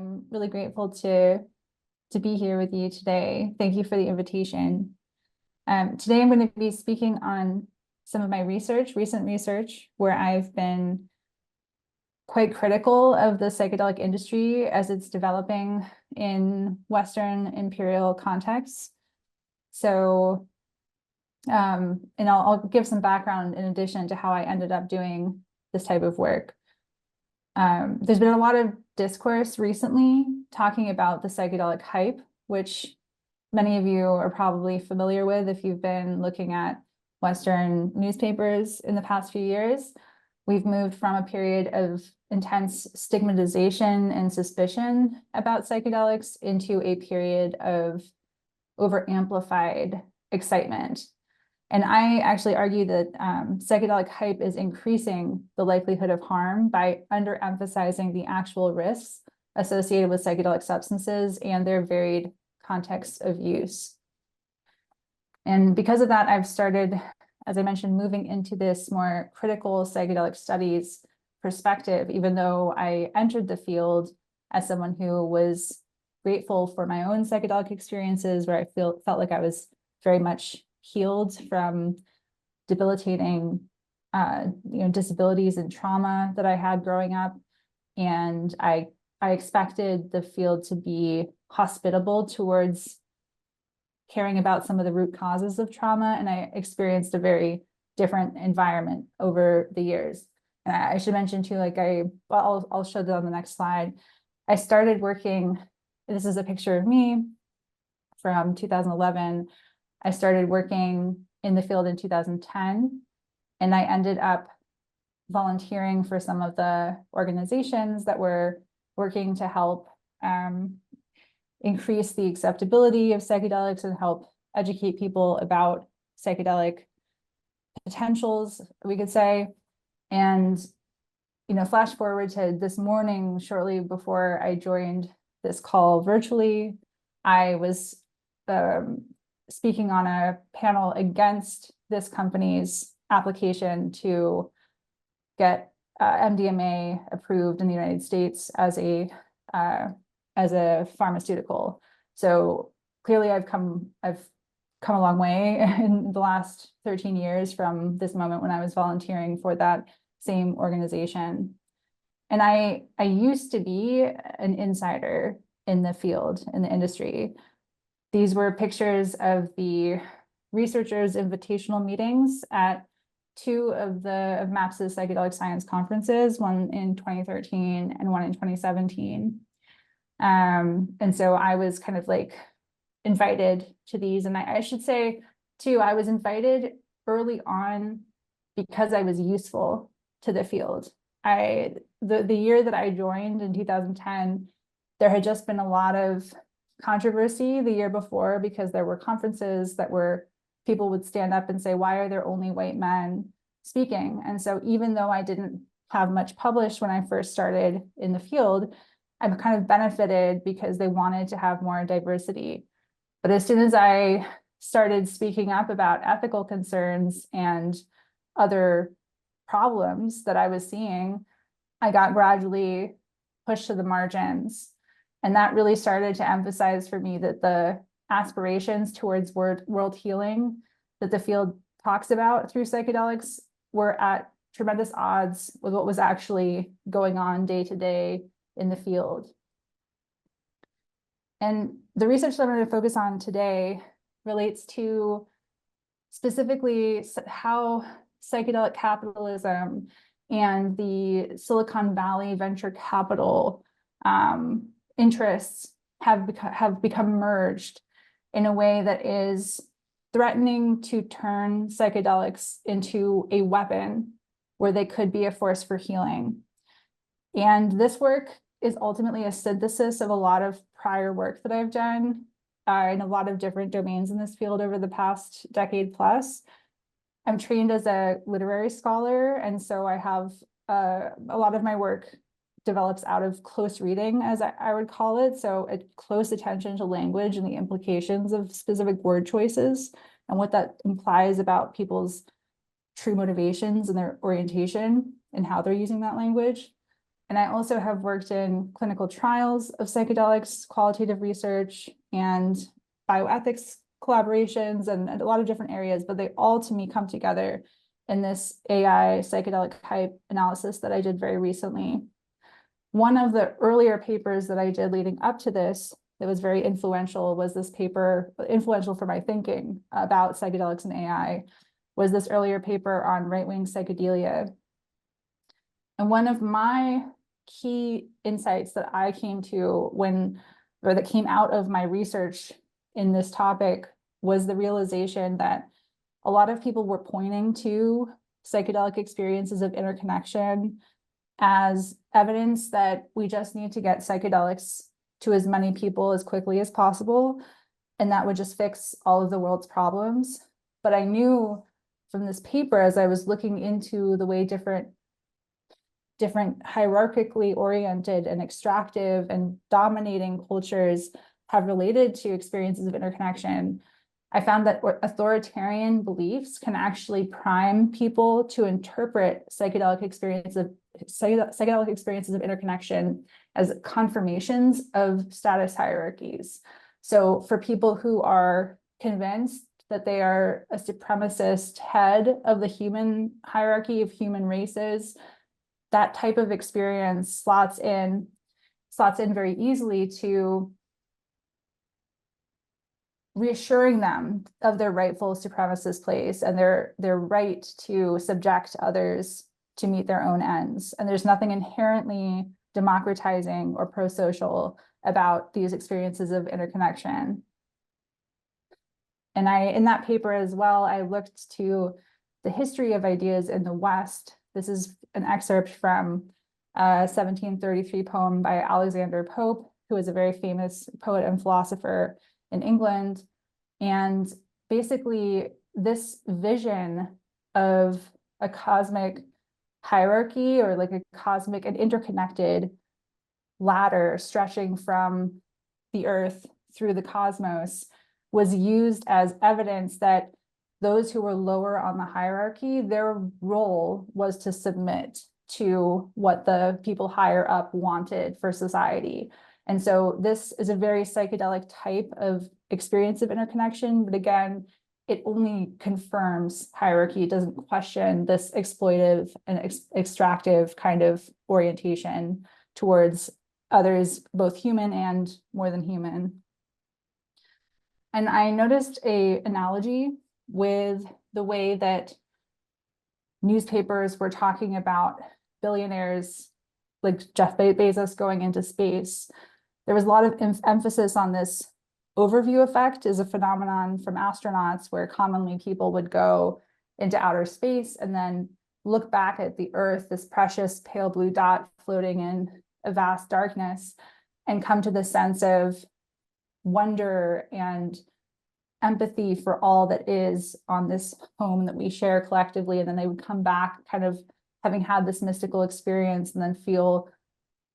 I'm really grateful to be here with you today. Thank you for the invitation. Today I'm going to be speaking on some of my recent research, where I've been quite critical of the psychedelic industry as it's developing in Western imperial contexts. So, and I'll give some background in addition to how I ended up doing this type of work. There's been a lot of discourse recently talking about the psychedelic hype, which many of you are probably familiar with if you've been looking at Western newspapers in the past few years. We've moved from a period of intense stigmatization and suspicion about psychedelics into a period of over-amplified excitement. And I actually argue that psychedelic hype is increasing the likelihood of harm by underemphasizing the actual risks associated with psychedelic substances and their varied contexts of use. And because of that, I've started, as I mentioned, moving into this more critical psychedelic studies perspective, even though I entered the field as someone who was grateful for my own psychedelic experiences, where I felt like I was very much healed from debilitating disabilities and trauma that I had growing up. And I expected the field to be hospitable towards caring about some of the root causes of trauma. And I experienced a very different environment over the years. And I should mention too, I'll show that on the next slide. I started working, this is a picture of me from 2011. I started working in the field in 2010, and I ended up volunteering for some of the organizations that were working to help increase the acceptability of psychedelics and help educate people about psychedelic potentials, we could say. And, flash forward to this morning, shortly before I joined this call virtually, I was speaking on a panel against this company's application to get MDMA approved in the United States as a pharmaceutical. So clearly I've come a long way in the last 13 years from this moment when I was volunteering for that same organization. And I used to be an insider in the field, in the industry. These were pictures of the researchers' invitational meetings at two of MAPS's psychedelic science conferences, one in 2013 and one in 2017. And so I was kind of like invited to these. And I should say too, I was invited early on because I was useful to the field. The year that I joined in 2010, there had just been a lot of controversy the year before because there were conferences people would stand up and say, why are there only white men speaking? And so even though I didn't have much published when I first started in the field, I've kind of benefited because they wanted to have more diversity. But as soon as I started speaking up about ethical concerns and other problems that I was seeing, I got gradually pushed to the margins. And that really started to emphasize for me that the aspirations towards world healing that the field talks about through psychedelics were at tremendous odds with what was actually going on day to day in the field. And the research that I'm going to focus on today relates to specifically how psychedelic capitalism and the Silicon Valley venture capital interests have become merged in a way that is threatening to turn psychedelics into a weapon where they could be a force for healing. And this work is ultimately a synthesis of a lot of prior work that I've done in a lot of different domains in this field over the past decade plus. I'm trained as a literary scholar, and so I have a lot of my work develops out of close reading, as I would call it. So a close attention to language and the implications of specific word choices and what that implies about people's true motivations and their orientation and how they're using that language. And I also have worked in clinical trials of psychedelics, qualitative research, and bioethics collaborations, and a lot of different areas, but they all, to me, come together in this AI psychedelic hype analysis that I did very recently. One of the earlier papers that I did leading up to this that was very influential was this paper, influential for my thinking about psychedelics and AI, was this earlier paper on right-wing psychedelia. And one of my key insights that I came to that came out of my research in this topic was the realization that a lot of people were pointing to psychedelic experiences of interconnection as evidence that we just need to get psychedelics to as many people as quickly as possible, and that would just fix all of the world's problems. But I knew from this paper, as I was looking into the way different hierarchically oriented and extractive and dominating cultures have related to experiences of interconnection, I found that authoritarian beliefs can actually prime people to interpret psychedelic experiences of interconnection as confirmations of status hierarchies. So for people who are convinced that they are a supremacist head of the human hierarchy of human races, that type of experience slots in very easily to reassuring them of their rightful supremacist place and their right to subject others to meet their own ends. And there's nothing inherently democratizing or pro-social about these experiences of interconnection. And in that paper as well, I looked to the history of ideas in the West. This is an excerpt from a 1733 poem by Alexander Pope, who is a very famous poet and philosopher in England. And basically, this vision of a cosmic hierarchy, or like a cosmic and interconnected ladder stretching from the earth through the cosmos, was used as evidence that those who were lower on the hierarchy, their role was to submit to what the people higher up wanted for society. And so this is a very psychedelic type of experience of interconnection, but again, it only confirms hierarchy. It doesn't question this exploitive and extractive kind of orientation towards others, both human and more than human. And I noticed an analogy with the way that newspapers were talking about billionaires like Jeff Bezos going into space. There was a lot of emphasis on this overview effect as a phenomenon from astronauts, where commonly people would go into outer space and then look back at the Earth, this precious pale blue dot floating in a vast darkness, and come to the sense of wonder and empathy for all that is on this home that we share collectively. And then they would come back kind of having had this mystical experience and then feel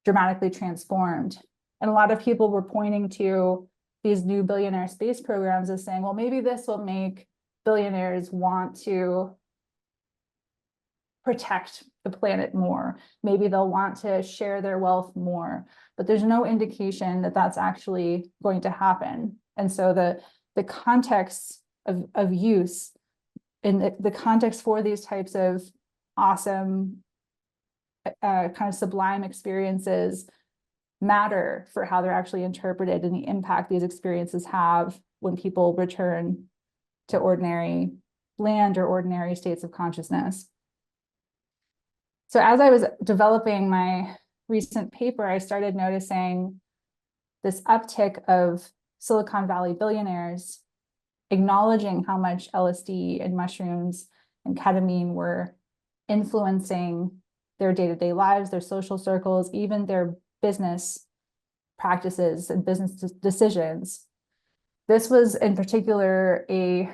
dramatically transformed. And a lot of people were pointing to these new billionaire space programs as saying, well, maybe this will make billionaires want to protect the planet more. Maybe they'll want to share their wealth more, but there's no indication that that's actually going to happen. And so the context of use, in the context for these types of awesome, kind of sublime experiences, matter for how they're actually interpreted and the impact these experiences have when people return to ordinary land or ordinary states of consciousness. So as I was developing my recent paper, I started noticing this uptick of Silicon Valley billionaires acknowledging how much LSD and mushrooms and ketamine were influencing their day-to-day lives, their social circles, even their business practices and business decisions. This was in particular a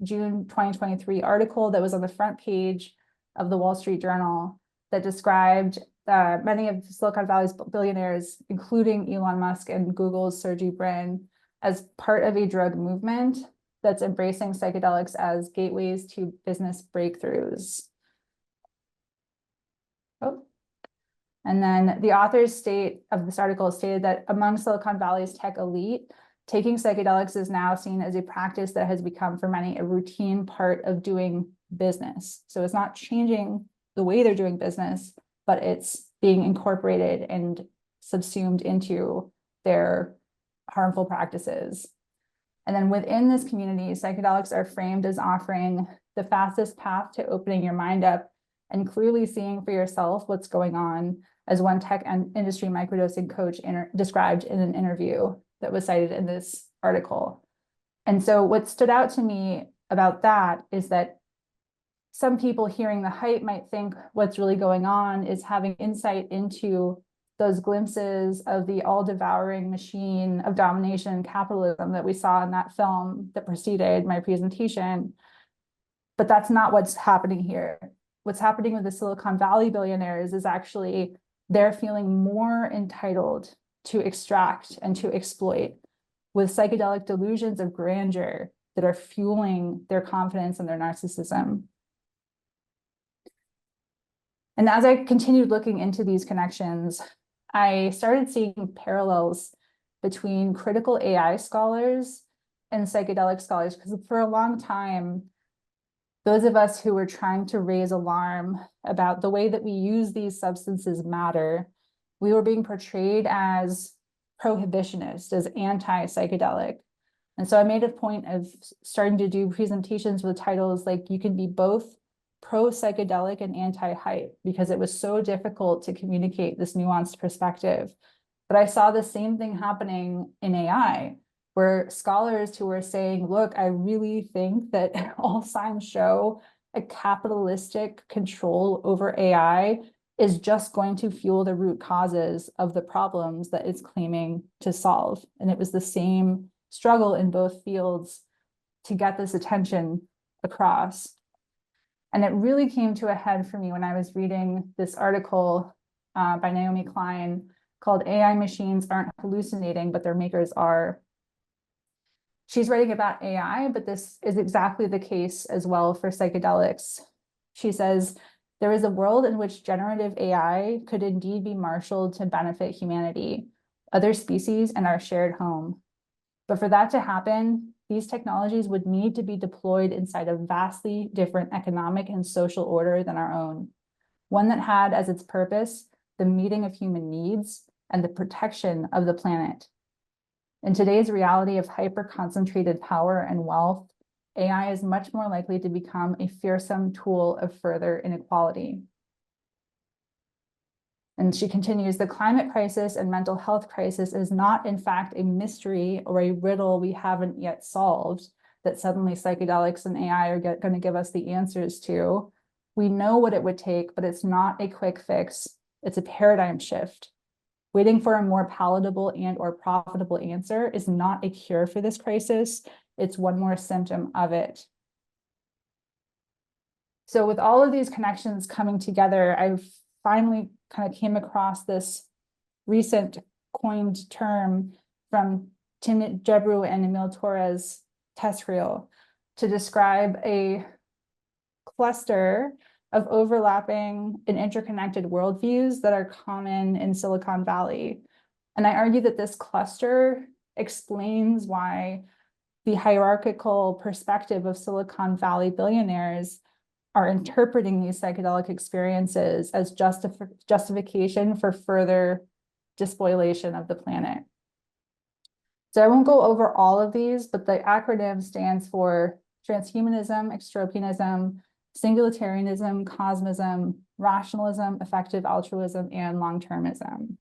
June 2023 article that was on the front page of the Wall Street Journal that described many of Silicon Valley's billionaires, including Elon Musk and Google's Sergey Brin, as part of a drug movement that's embracing psychedelics as gateways to business breakthroughs. Oh, And then the authors of this article stated that among Silicon Valley's tech elite, taking psychedelics is now seen as a practice that has become for many a routine part of doing business. So it's not changing the way they're doing business, but it's being incorporated and subsumed into their harmful practices. And then within this community, psychedelics are framed as offering the fastest path to opening your mind up and clearly seeing for yourself what's going on, as one tech and industry microdosing coach described in an interview that was cited in this article. And so what stood out to me about that is that some people hearing the hype might think what's really going on is having insight into those glimpses of the all-devouring machine of domination and capitalism that we saw in that film that preceded my presentation. But that's not what's happening here. What's happening with the Silicon Valley billionaires is actually they're feeling more entitled to extract and to exploit with psychedelic delusions of grandeur that are fueling their confidence and their narcissism. And as I continued looking into these connections, I started seeing parallels between critical AI scholars and psychedelic scholars, because for a long time, those of us who were trying to raise alarm about the way that we use these substances matter, we were being portrayed as prohibitionist, as anti-psychedelic. And so I made a point of starting to do presentations with titles like "You Can Be Both Pro-Psychedelic and Anti-Hype," because it was so difficult to communicate this nuanced perspective. But I saw the same thing happening in AI, where scholars who were saying, look, I really think that all signs show a capitalistic control over AI is just going to fuel the root causes of the problems that it's claiming to solve. And it was the same struggle in both fields to get this attention across. And it really came to a head for me when I was reading this article by Naomi Klein called "AI Machines Aren't Hallucinating, but Their Makers Are." She's writing about AI, but this is exactly the case as well for psychedelics. She says, there is a world in which generative AI could indeed be marshaled to benefit humanity, other species, and our shared home. But for that to happen, these technologies would need to be deployed inside a vastly different economic and social order than our own, one that had as its purpose the meeting of human needs and the protection of the planet. In today's reality of hyper-concentrated power and wealth, AI is much more likely to become a fearsome tool of further inequality. And she continues, the climate crisis and mental health crisis is not, in fact, a mystery or a riddle we haven't yet solved that suddenly psychedelics and AI are going to give us the answers to. We know what it would take, but it's not a quick fix. It's a paradigm shift. Waiting for a more palatable and or profitable answer is not a cure for this crisis. It's one more symptom of it. So with all of these connections coming together, I've finally kind of came across this recent coined term from Tim Jebru and Emil Torres Tesreal to describe a cluster of overlapping and interconnected worldviews that are common in Silicon Valley. And I argue that this cluster explains why the hierarchical perspective of Silicon Valley billionaires are interpreting these psychedelic experiences as justification for further despoilation of the planet. So I won't go over all of these, but the acronym stands for transhumanism, extropianism, singularitarianism, cosmism, rationalism, effective altruism, and long-termism.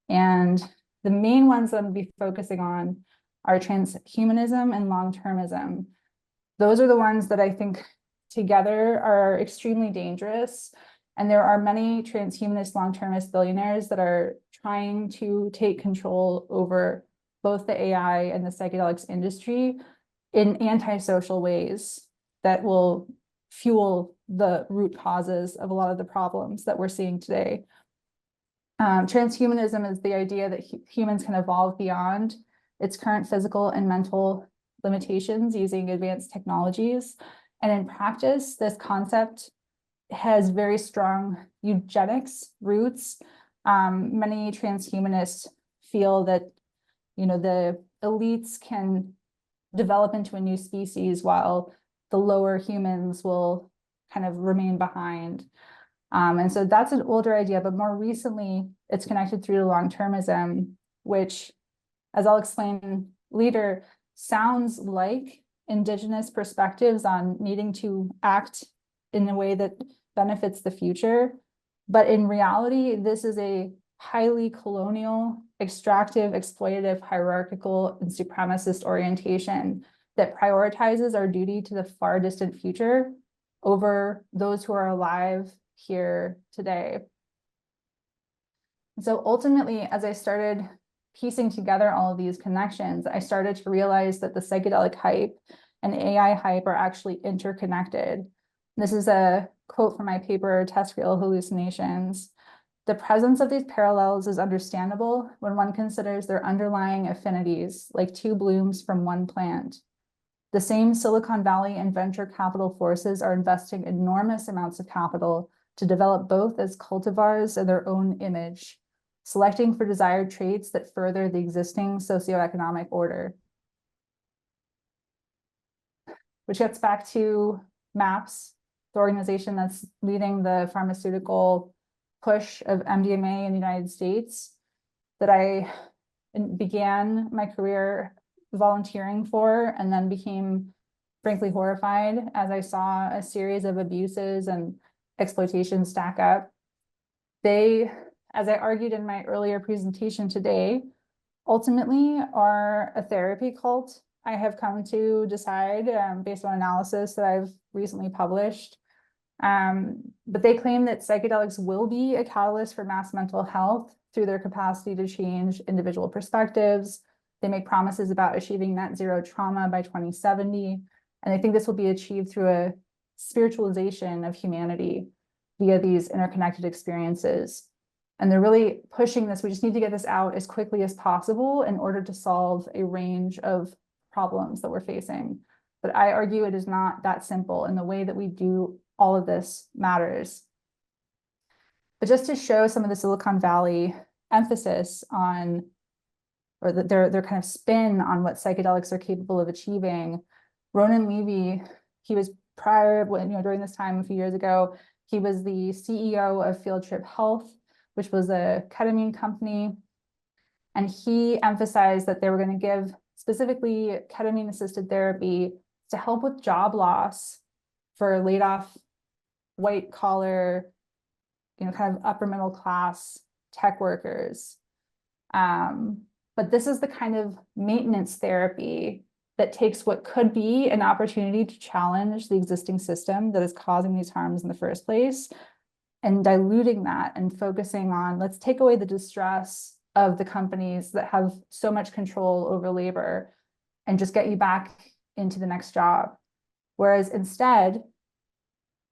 And the main ones that I'm going to be focusing on are transhumanism and long-termism. Those are the ones that I think together are extremely dangerous. And there are many transhumanist, long-termist billionaires that are trying to take control over both the AI and the psychedelics industry in antisocial ways that will fuel the root causes of a lot of the problems that we're seeing today. Transhumanism is the idea that humans can evolve beyond its current physical and mental limitations using advanced technologies. And in practice, this concept has very strong eugenics roots. Many transhumanists feel that, the elites can develop into a new species while the lower humans will kind of remain behind. And so that's an older idea, but more recently, it's connected through to long-termism, which, as I'll explain later, sounds like indigenous perspectives on needing to act in a way that benefits the future. But in reality, this is a highly colonial, extractive, exploitative, hierarchical, and supremacist orientation that prioritizes our duty to the far distant future over those who are alive here today. So ultimately, as I started piecing together all of these connections, I started to realize that the psychedelic hype and AI hype are actually interconnected. This is a quote from my paper, Terrestrial Hallucinations. The presence of these parallels is understandable when one considers their underlying affinities, like two blooms from one plant. The same Silicon Valley and venture capital forces are investing enormous amounts of capital to develop both as cultivars of their own image, selecting for desired traits that further the existing socioeconomic order. Which gets back to MAPS, the organization that's leading the pharmaceutical push of MDMA in the United States, that I began my career volunteering for, and then became frankly horrified as I saw a series of abuses and exploitation stack up. They, as I argued in my earlier presentation today, ultimately are a therapy cult. I have come to decide, based on analysis that I've recently published. But they claim that psychedelics will be a catalyst for mass mental health through their capacity to change individual perspectives. They make promises about achieving net zero trauma by 2070. And I think this will be achieved through a spiritualization of humanity via these interconnected experiences. And they're really pushing this. We just need to get this out as quickly as possible in order to solve a range of problems that we're facing. But I argue it is not that simple, and the way that we do all of this matters. But just to show some of the Silicon Valley emphasis on, or their kind of spin on what psychedelics are capable of achieving, Ronan Levy, he was during this time a few years ago, he was the CEO of Field Trip Health, which was a ketamine company. And he emphasized that they were going to give specifically ketamine-assisted therapy to help with job loss for laid off white collar, kind of upper middle class tech workers. But this is the kind of maintenance therapy that takes what could be an opportunity to challenge the existing system that is causing these harms in the first place, and diluting that and focusing on, let's take away the distress of the companies that have so much control over labor and just get you back into the next job. Whereas instead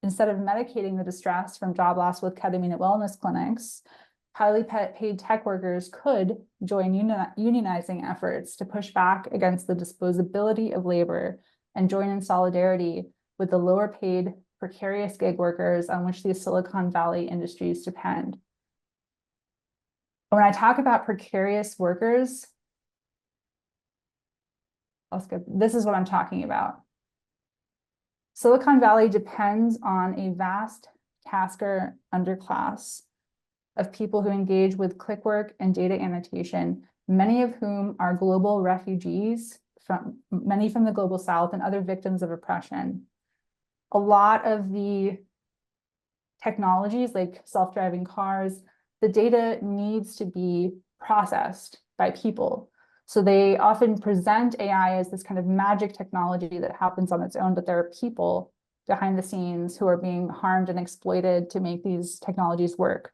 of medicating the distress from job loss with ketamine at wellness clinics, highly paid tech workers could join unionizing efforts to push back against the disposability of labor and join in solidarity with the lower paid, precarious gig workers on which these Silicon Valley industries depend. When I talk about precarious workers, this is what I'm talking about. Silicon Valley depends on a vast tasker underclass of people who engage with click work and data annotation, many of whom are global refugees, many from the global South and other victims of oppression. A lot of the technologies like self-driving cars, the data needs to be processed by people. So they often present AI as this kind of magic technology that happens on its own, but there are people behind the scenes who are being harmed and exploited to make these technologies work.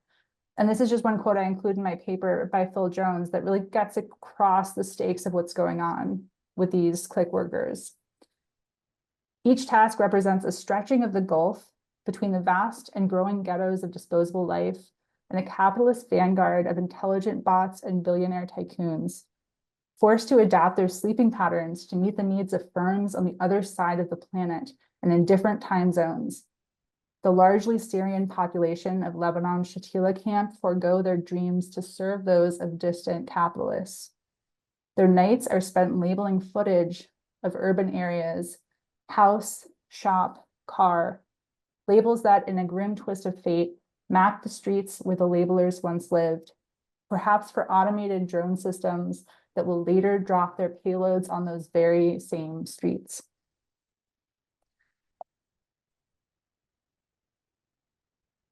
And this is just one quote I include in my paper by Phil Jones that really gets across the stakes of what's going on with these click workers. Each task represents a stretching of the gulf between the vast and growing ghettos of disposable life and a capitalist vanguard of intelligent bots and billionaire tycoons, forced to adapt their sleeping patterns to meet the needs of firms on the other side of the planet and in different time zones. The largely Syrian population of Lebanon's Shatila camp forego their dreams to serve those of distant capitalists. Their nights are spent labeling footage of urban areas, house, shop, car, labels that, in a grim twist of fate, map the streets where the labelers once lived, perhaps for automated drone systems that will later drop their payloads on those very same streets.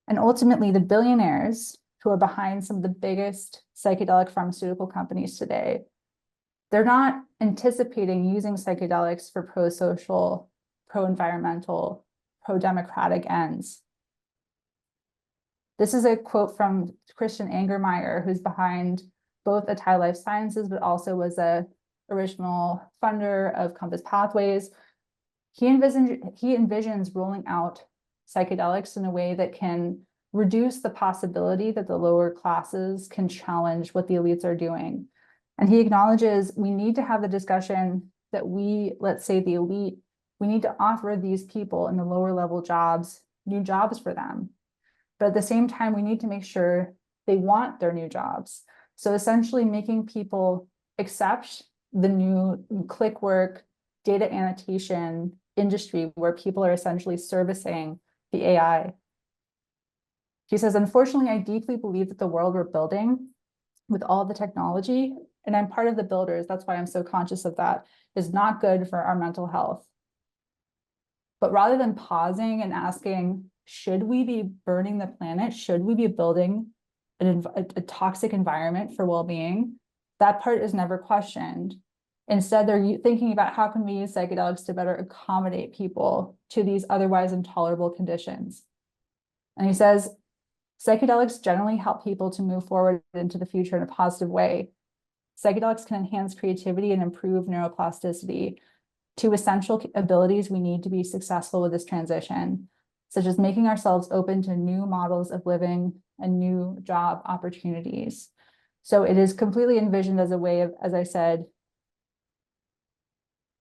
And ultimately, the billionaires who are behind some of the biggest psychedelic pharmaceutical companies today, they're not anticipating using psychedelics for pro-social, pro-environmental, pro-democratic ends. This is a quote from Christian Angermeyer, who's behind both Atai Life Sciences, but also was a original funder of Compass Pathways. He envisions rolling out psychedelics in a way that can reduce the possibility that the lower classes can challenge what the elites are doing. And he acknowledges we need to have the discussion that we, let's say the elite, we need to offer these people in the lower level jobs, new jobs for them. But at the same time, we need to make sure they want their new jobs. So essentially making people accept the new click work, data annotation industry where people are essentially servicing the AI. He says, unfortunately, I deeply believe that the world we're building with all the technology, and I'm part of the builders, that's why I'm so conscious of that, is not good for our mental health. But rather than pausing and asking, should we be burning the planet? Should we be building a toxic environment for well-being? That part is never questioned. Instead, they're thinking about how can we use psychedelics to better accommodate people to these otherwise intolerable conditions. And he says, psychedelics generally help people to move forward into the future in a positive way. Psychedelics can enhance creativity and improve neuroplasticity, two essential abilities we need to be successful with this transition, such as making ourselves open to new models of living and new job opportunities. So it is completely envisioned as a way of, as I said,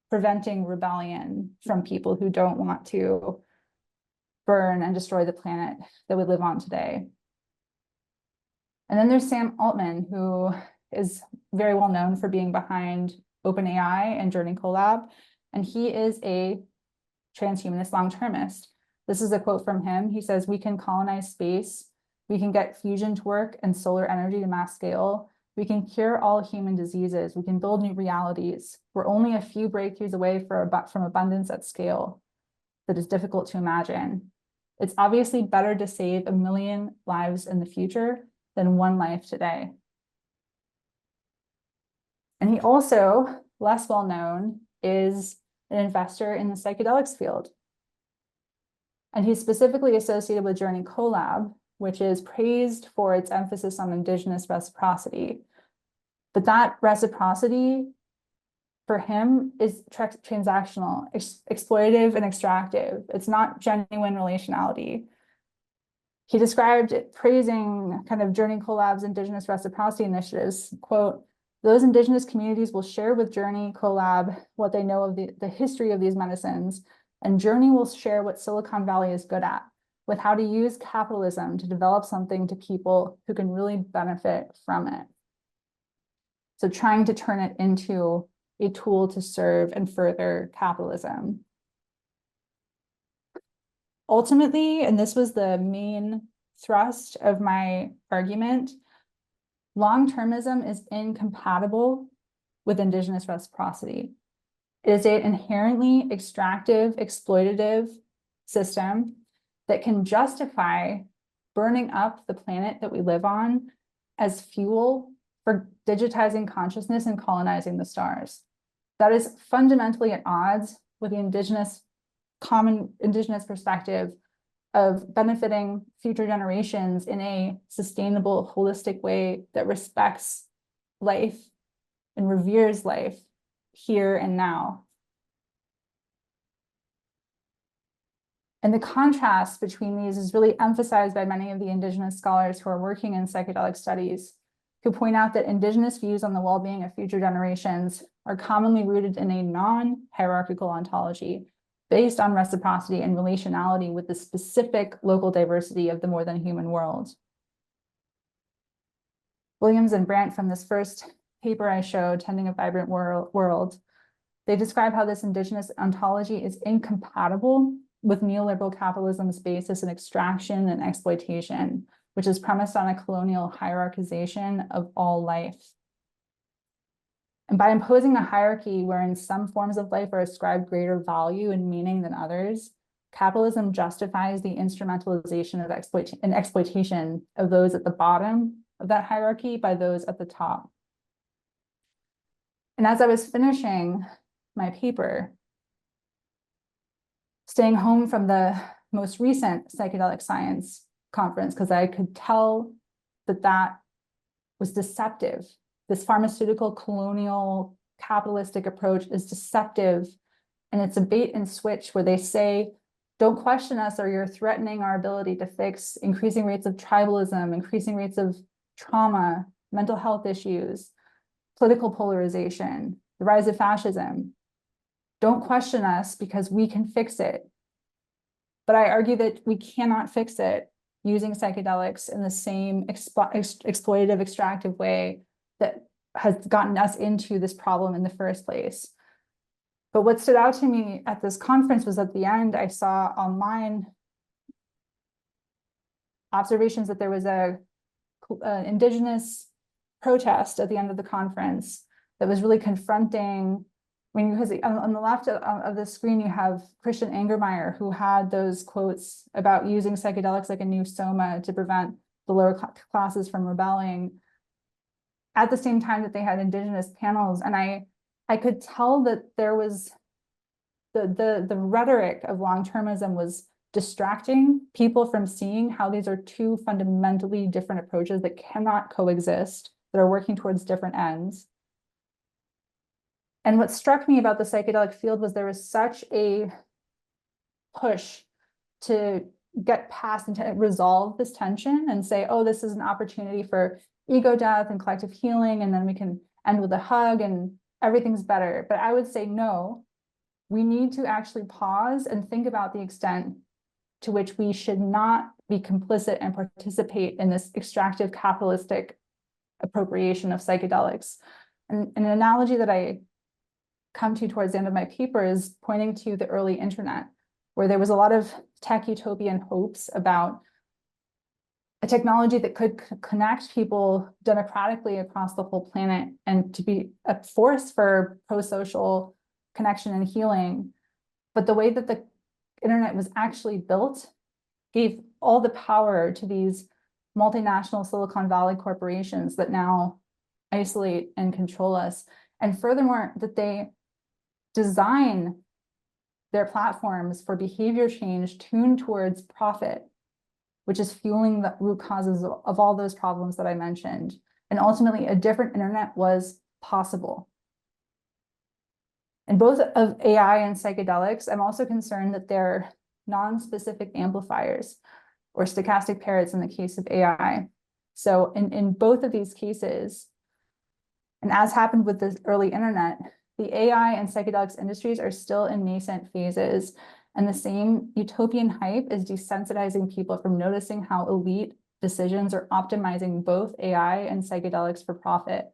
preventing rebellion from people who don't want to burn and destroy the planet that we live on today. And then there's Sam Altman, who is very well known for being behind OpenAI and Journey Collab, and he is a transhumanist long-termist. This is a quote from him. He says, we can colonize space, we can get fusion to work and solar energy to mass scale, we can cure all human diseases, we can build new realities. We're only a few breakthroughs away from abundance at scale that is difficult to imagine. It's obviously better to save 1 million lives in the future than one life today. And he also, less well known, is an investor in the psychedelics field. And he's specifically associated with Journey Collab, which is praised for its emphasis on indigenous reciprocity. But that reciprocity for him is transactional, exploitative, and extractive. It's not genuine relationality. He described it, praising kind of Journey Collab's indigenous reciprocity initiatives, quote, those indigenous communities will share with Journey Collab what they know of the history of these medicines, and Journey will share what Silicon Valley is good at, with how to use capitalism to develop something to people who can really benefit from it. So trying to turn it into a tool to serve and further capitalism. Ultimately, and this was the main thrust of my argument, long-termism is incompatible with indigenous reciprocity. It is an inherently extractive, exploitative system that can justify burning up the planet that we live on as fuel for digitizing consciousness and colonizing the stars. That is fundamentally at odds with the common indigenous perspective of benefiting future generations in a sustainable, holistic way that respects life and reveres life here and now. And the contrast between these is really emphasized by many of the indigenous scholars who are working in psychedelic studies, who point out that indigenous views on the well-being of future generations are commonly rooted in a non-hierarchical ontology, based on reciprocity and relationality with the specific local diversity of the more than human world. Williams and Brandt, from this first paper I showed, Tending a Vibrant World, they describe how this indigenous ontology is incompatible with neoliberal capitalism's basis in extraction and exploitation, which is premised on a colonial hierarchization of all life. And by imposing a hierarchy wherein some forms of life are ascribed greater value and meaning than others, capitalism justifies the instrumentalization of exploitation of those at the bottom of that hierarchy by those at the top. And as I was finishing my paper, staying home from the most recent psychedelic science conference, because I could tell that that was deceptive. This pharmaceutical colonial capitalistic approach is deceptive, and it's a bait and switch where they say, don't question us or you're threatening our ability to fix increasing rates of tribalism, increasing rates of trauma, mental health issues, political polarization, the rise of fascism. Don't question us because we can fix it. But I argue that we cannot fix it using psychedelics in the same exploitative, extractive way that has gotten us into this problem in the first place. But what stood out to me at this conference was at the end, I saw online observations that there was an indigenous protest at the end of the conference that was really confronting. I mean, because on the left of the screen, you have Christian Angermeyer, who had those quotes about using psychedelics like a new soma to prevent the lower classes from rebelling, at the same time that they had indigenous panels. And I could tell that there was the rhetoric of long-termism was distracting people from seeing how these are two fundamentally different approaches that cannot coexist, that are working towards different ends. And what struck me about the psychedelic field was there was such a push to get past and to resolve this tension and say, oh, this is an opportunity for ego death and collective healing, and then we can end with a hug and everything's better. But I would say, no, we need to actually pause and think about the extent to which we should not be complicit and participate in this extractive capitalistic appropriation of psychedelics. And an analogy that I come to towards the end of my paper is pointing to the early internet, where there was a lot of tech utopian hopes about a technology that could connect people democratically across the whole planet and to be a force for pro-social connection and healing. But the way that the internet was actually built gave all the power to these multinational Silicon Valley corporations that now isolate and control us. And furthermore, that they design their platforms for behavior change tuned towards profit, which is fueling the root causes of all those problems that I mentioned. And ultimately, a different internet was possible. In both of AI and psychedelics, I'm also concerned that they're non-specific amplifiers, or stochastic parrots in the case of AI. So in both of these cases, and as happened with the early internet, the AI and psychedelics industries are still in nascent phases, and the same utopian hype is desensitizing people from noticing how elite decisions are optimizing both AI and psychedelics for profit.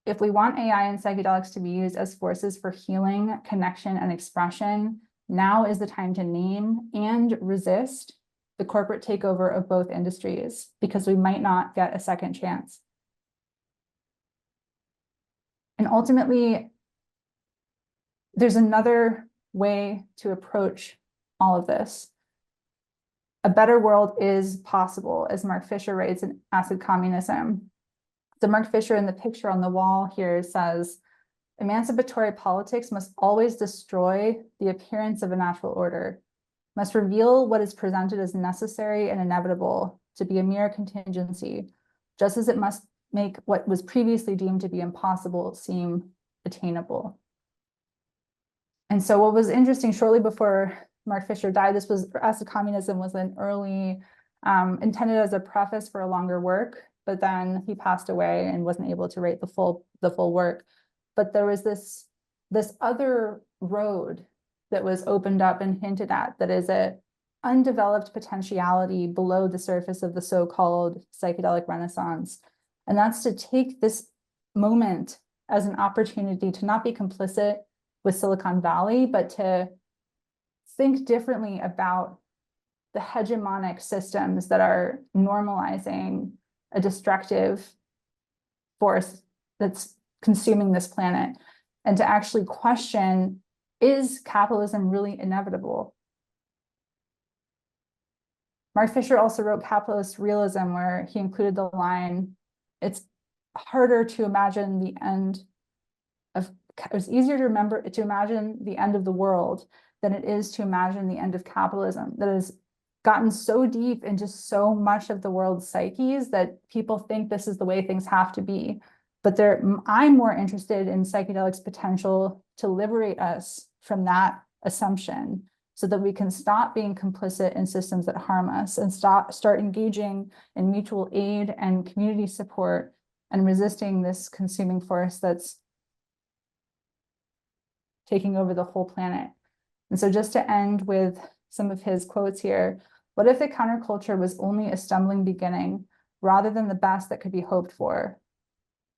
If we want AI and psychedelics to be used as forces for healing, connection, and expression, now is the time to name and resist the corporate takeover of both industries, because we might not get a second chance. And ultimately, there's another way to approach all of this. A better world is possible, as Mark Fisher writes in Acid Communism. So Mark Fisher in the picture on the wall here says, emancipatory politics must always destroy the appearance of a natural order, must reveal what is presented as necessary and inevitable to be a mere contingency, just as it must make what was previously deemed to be impossible seem attainable. And so what was interesting, shortly before Mark Fisher died, this was, Acid Communism was an early, intended as a preface for a longer work, but then he passed away and wasn't able to write the full work. But there was this other road that was opened up and hinted at that is a undeveloped potentiality below the surface of the so-called psychedelic renaissance. And that's to take this moment as an opportunity to not be complicit with Silicon Valley, but to think differently about the hegemonic systems that are normalizing a destructive force that's consuming this planet, and to actually question, is capitalism really inevitable? Mark Fisher also wrote Capitalist Realism, where he included the line, it's harder to imagine the end of, it's easier to imagine the end of the world than it is to imagine the end of capitalism, that has gotten so deep into so much of the world's psyches that people think this is the way things have to be. But I'm more interested in psychedelics' potential to liberate us from that assumption, so that we can stop being complicit in systems that harm us and start engaging in mutual aid and community support and resisting this consuming force that's taking over the whole planet. And so just to end with some of his quotes here, what if the counterculture was only a stumbling beginning rather than the best that could be hoped for?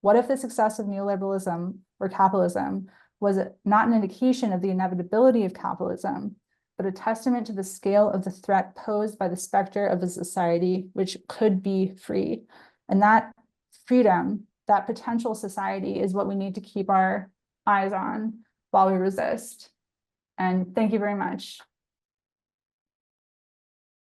What if the success of neoliberalism or capitalism was not an indication of the inevitability of capitalism, but a testament to the scale of the threat posed by the specter of a society which could be free? And that freedom, that potential society, is what we need to keep our eyes on while we resist. And thank you very much.